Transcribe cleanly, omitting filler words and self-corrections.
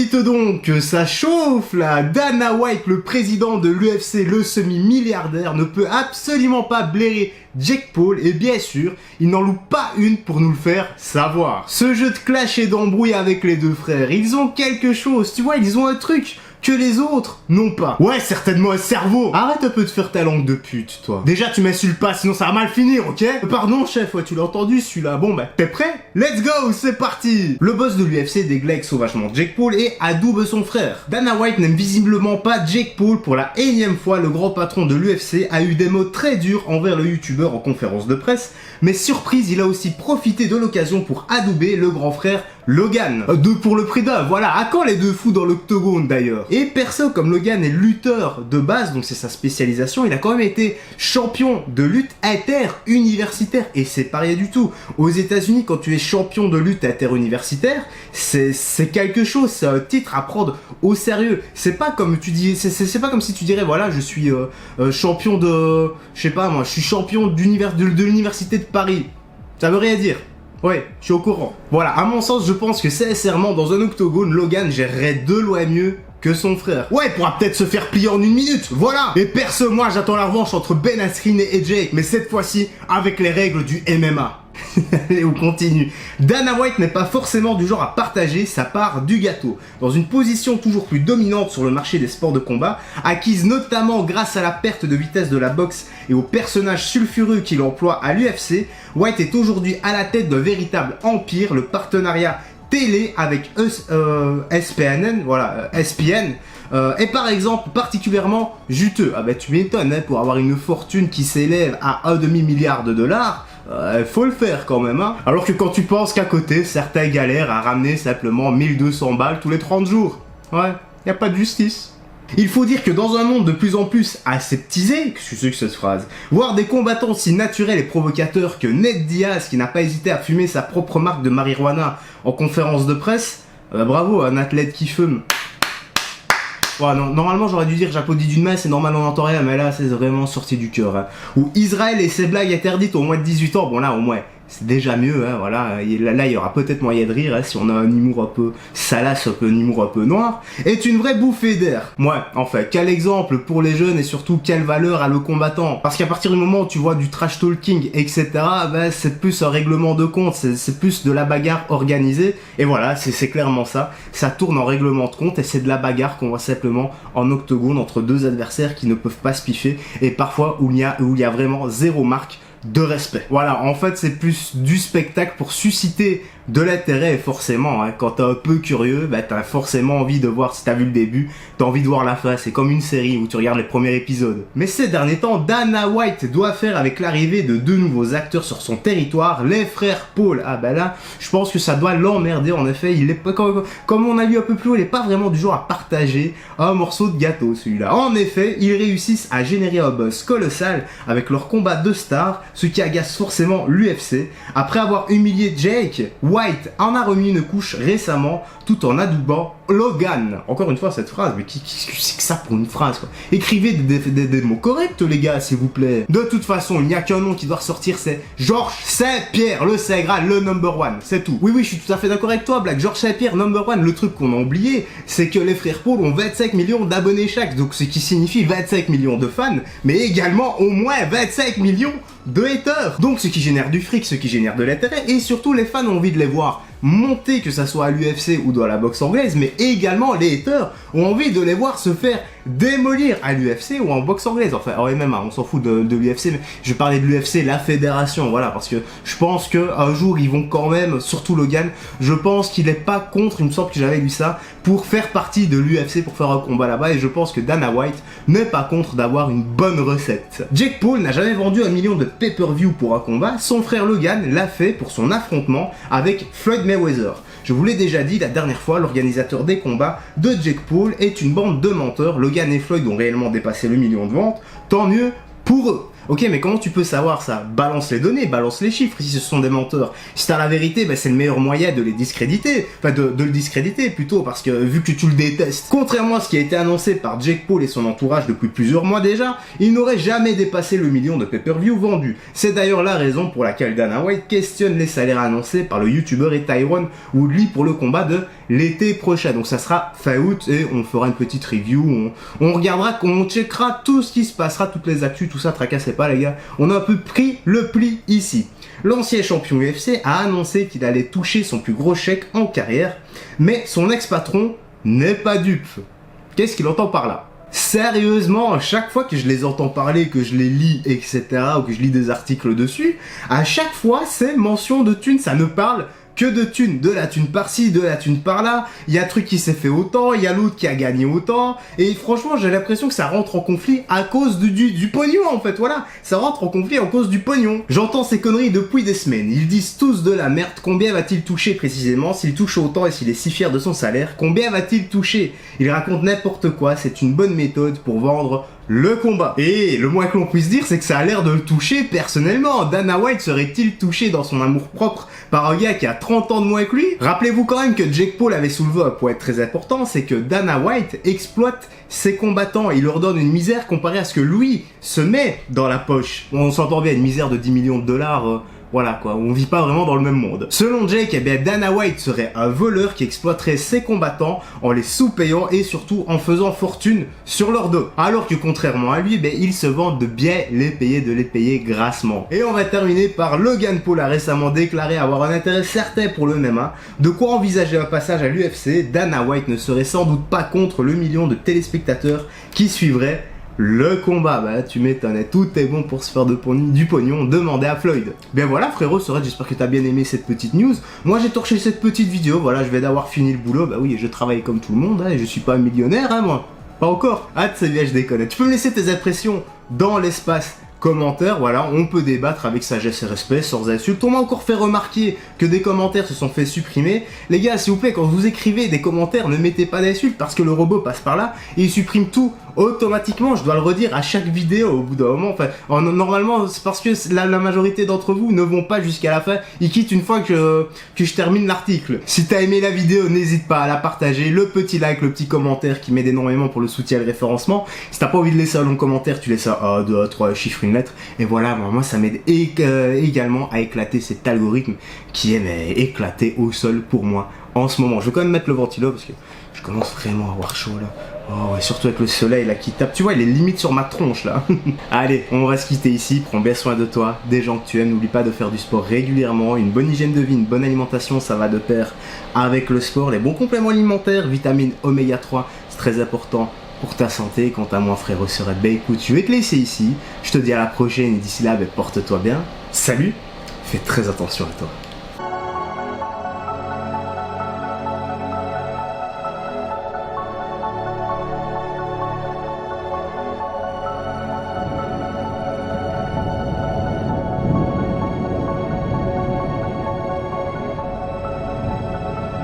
dites donc que ça chauffe là. Dana White, le président de l'UFC, le semi-milliardaire, ne peut absolument pas blairer Jake Paul et bien sûr, il n'en loupe pas une pour nous le faire savoir. Ce jeu de clash et d'embrouille avec les deux frères, ils ont quelque chose, tu vois, ils ont un truc que les autres n'ont pas. Ouais, certainement un cerveau. Arrête un peu de faire ta langue de pute, toi. Déjà, tu m'insultes pas, sinon ça va mal finir, ok? Pardon, chef, ouais, tu l'as entendu, celui-là. Bon, bah, t'es prêt? Let's go, c'est parti! Le boss de l'UFC déglingue sauvagement Jake Paul et adoube son frère. Dana White n'aime visiblement pas Jake Paul. Pour la énième fois, le grand patron de l'UFC a eu des mots très durs envers le youtubeur en conférence de presse. Mais surprise, il a aussi profité de l'occasion pour adouber le grand frère Logan. Deux pour le prix d'un, voilà. À quand les deux fous dans l'octogone d'ailleurs? Et perso, comme Logan est lutteur de base, donc c'est sa spécialisation, il a quand même été champion de lutte inter-universitaire. Et c'est pas rien du tout. Aux États-Unis, quand tu es champion de lutte inter-universitaire, c'est quelque chose, c'est un titre à prendre au sérieux. C'est pas comme tu dis, c'est pas comme si tu dirais, voilà, je suis champion de, je sais pas moi, je suis champion de l'université de Paris. Ça veut rien dire. Ouais, je suis au courant. Voilà, à mon sens, je pense que sincèrement, dans un octogone, Logan gérerait de loin mieux que son frère. Ouais, il pourra peut-être se faire plier en une minute, voilà. Et perso, moi, j'attends la revanche entre Ben Askren et Jake, mais cette fois-ci, avec les règles du MMA. Allez, on continue. Dana White n'est pas forcément du genre à partager sa part du gâteau. Dans une position toujours plus dominante sur le marché des sports de combat, acquise notamment grâce à la perte de vitesse de la boxe et au personnage sulfureux qu'il emploie à l'UFC, White est aujourd'hui à la tête d'un véritable empire, le partenariat télé avec SPN, voilà, SPN, est par exemple particulièrement juteux. Ah bah tu m'étonnes, hein, pour avoir une fortune qui s'élève à 1,5 milliard de dollars, faut le faire quand même, hein. Alors que quand tu penses qu'à côté, certains galèrent à ramener simplement 1200 balles tous les 30 jours. Ouais, y a pas de justice. Il faut dire que dans un monde de plus en plus aseptisé, qu'est-ce que c'est que cette phrase, voir des combattants aussi naturels et provocateurs que Ned Diaz, qui n'a pas hésité à fumer sa propre marque de marijuana en conférence de presse, bravo, un athlète qui fume. Ouais, non, normalement j'aurais dû dire j'applaudis d'une main, c'est normal on entend rien, mais là c'est vraiment sorti du cœur, hein. Ou Israël et ses blagues interdites au moins de 18 ans, bon là au moins c'est déjà mieux, hein, voilà. Là il y aura peut-être moyen de rire, hein, si on a un humour un peu salace, un humour un peu noir, est une vraie bouffée d'air. Ouais, en fait, quel exemple pour les jeunes et surtout quelle valeur a le combattant. Parce qu'à partir du moment où tu vois du trash talking, etc., ben, c'est plus un règlement de compte, c'est plus de la bagarre organisée, et voilà, c'est clairement ça. Ça tourne en règlement de compte et c'est de la bagarre qu'on voit simplement en octogone entre deux adversaires qui ne peuvent pas se piffer, et parfois où il y a vraiment zéro marque de respect. Voilà, en fait c'est plus du spectacle pour susciter de l'intérêt et forcément, hein, quand t'es un peu curieux, bah t'as forcément envie de voir, si t'as vu le début, t'as envie de voir la fin, c'est comme une série où tu regardes les premiers épisodes. Mais ces derniers temps, Dana White doit faire avec l'arrivée de deux nouveaux acteurs sur son territoire, les frères Paul. Ah bah là, je pense que ça doit l'emmerder en effet, il est pas, comme on a vu un peu plus haut, il est pas vraiment du genre à partager un morceau de gâteau celui-là. En effet, ils réussissent à générer un buzz colossal avec leur combat de stars, ce qui agace forcément l'UFC. Après avoir humilié Jake, White en a remis une couche récemment tout en adoubant Logan. Encore une fois cette phrase, mais qu'est-ce que c'est que ça pour une phrase quoi? Écrivez des mots corrects les gars s'il vous plaît. De toute façon il n'y a qu'un nom qui doit ressortir, c'est Georges Saint-Pierre, le Saint Graal, le number one, c'est tout. Oui je suis tout à fait d'accord avec toi Black, Georges Saint-Pierre number one. Le truc qu'on a oublié c'est que les frères Paul ont 25 millions d'abonnés chaque, donc ce qui signifie 25 millions de fans, mais également au moins 25 millions de haters. Donc ce qui génère du fric, ce qui génère de l'intérêt, et surtout les fans ont envie de les voir monter, que ça soit à l'UFC ou dans la boxe anglaise, mais également les haters ont envie de les voir se faire démolir à l'UFC ou en boxe anglaise, enfin en MMA, on s'en fout de l'UFC, mais je parlais de l'UFC, la fédération, voilà, parce que je pense qu'un jour ils vont quand même, surtout Logan, je pense qu'il est pas contre, il me semble que j'avais lu ça, pour faire partie de l'UFC, pour faire un combat là-bas, et je pense que Dana White n'est pas contre d'avoir une bonne recette. Jake Paul n'a jamais vendu 1 million de pay-per-view pour un combat, son frère Logan l'a fait pour son affrontement avec Floyd Mayweather. Je vous l'ai déjà dit la dernière fois, l'organisateur des combats de Jake Paul est une bande de menteurs. Logan et Floyd ont réellement dépassé le million de ventes, tant mieux pour eux. Ok, mais comment tu peux savoir ça? Balance les données, balance les chiffres si ce sont des menteurs. Si t'as la vérité, c'est le meilleur moyen de les discréditer. Enfin, de le discréditer plutôt, parce que vu que tu le détestes. Contrairement à ce qui a été annoncé par Jake Paul et son entourage depuis plusieurs mois déjà, il n'aurait jamais dépassé le million de pay-per-view vendus. C'est d'ailleurs la raison pour laquelle Dana White questionne les salaires annoncés par le youtubeur et Tyron Woodley pour le combat de l'été prochain. Donc ça sera fin août et on fera une petite review, on regardera, on checkera tout ce qui se passera, toutes les actus, tout ça, tracassez pas les gars. On a un peu pris le pli ici. L'ancien champion UFC a annoncé qu'il allait toucher son plus gros chèque en carrière, mais son ex-patron n'est pas dupe. Qu'est-ce qu'il entend par là? Sérieusement, à chaque fois que je les entends parler, que je les lis, etc., ou que je lis des articles dessus, à chaque fois, c'est mention de thunes, ça ne parle que de thunes, de la thune par-ci, de la thune par-là, il y a un truc qui s'est fait autant, il y a l'autre qui a gagné autant, et franchement j'ai l'impression que ça rentre en conflit à cause du pognon en fait, voilà, ça rentre en conflit à cause du pognon. J'entends ces conneries depuis des semaines, ils disent tous de la merde, combien va-t-il toucher précisément, s'il touche autant et s'il est si fier de son salaire, combien va-t-il toucher? Ils racontent n'importe quoi, c'est une bonne méthode pour vendre le combat. Et le moins que l'on puisse dire, c'est que ça a l'air de le toucher personnellement. Dana White serait-il touché dans son amour propre par un gars qui a 30 ans de moins que lui? Rappelez-vous quand même que Jake Paul avait soulevé un point très important, c'est que Dana White exploite ses combattants, il leur donne une misère comparée à ce que lui se met dans la poche. On s'entend bien, une misère de 10 millions de dollars... Voilà quoi, on vit pas vraiment dans le même monde. Selon Jake, eh bien Dana White serait un voleur qui exploiterait ses combattants en les sous-payant et surtout en faisant fortune sur leur dos. Alors que contrairement à lui, il se vante de bien les payer grassement. Et on va terminer par Logan Paul a récemment déclaré avoir un intérêt certain pour le MMA, de quoi envisager un passage à l'UFC. Dana White ne serait sans doute pas contre le million de téléspectateurs qui suivraient le combat. Tu m'étonnes, tout est bon pour se faire du pognon, demandez à Floyd. Bien voilà frérot, j'espère que t'as bien aimé cette petite news. Moi j'ai torché cette petite vidéo, voilà, je vais d'avoir fini le boulot, oui, je travaille comme tout le monde, et je suis pas un millionnaire, moi. Pas encore. C'est bien, je déconne. Tu peux me laisser tes impressions dans l'espace commentaires, voilà, on peut débattre avec sagesse et respect, sans insultes. On m'a encore fait remarquer que des commentaires se sont fait supprimer. Les gars, s'il vous plaît, quand vous écrivez des commentaires, ne mettez pas d'insultes parce que le robot passe par là et il supprime tout automatiquement. Je dois le redire à chaque vidéo au bout d'un moment. Enfin, normalement, c'est parce que la majorité d'entre vous ne vont pas jusqu'à la fin. Ils quittent une fois que je termine l'article. Si t'as aimé la vidéo, n'hésite pas à la partager, le petit like, le petit commentaire qui m'aide énormément pour le soutien et le référencement. Si t'as pas envie de laisser un long commentaire, tu laisses un 2, 3 chiffres, une lettre. Et voilà, moi ça m'aide également à éclater cet algorithme qui aime éclater au sol pour moi en ce moment. Je vais quand même mettre le ventilo parce que je commence vraiment à avoir chaud là. Oh ouais, surtout avec le soleil là qui tape. Tu vois, il est limite sur ma tronche là. Allez, on va se quitter ici. Prends bien soin de toi, des gens que tu aimes. N'oublie pas de faire du sport régulièrement. Une bonne hygiène de vie, une bonne alimentation, ça va de pair avec le sport. Les bons compléments alimentaires, vitamines oméga 3, c'est très important pour ta santé. Quant à moi frérot, écoute, je vais te laisser ici. Je te dis à la prochaine et d'ici là, porte-toi bien. Salut, fais très attention à toi.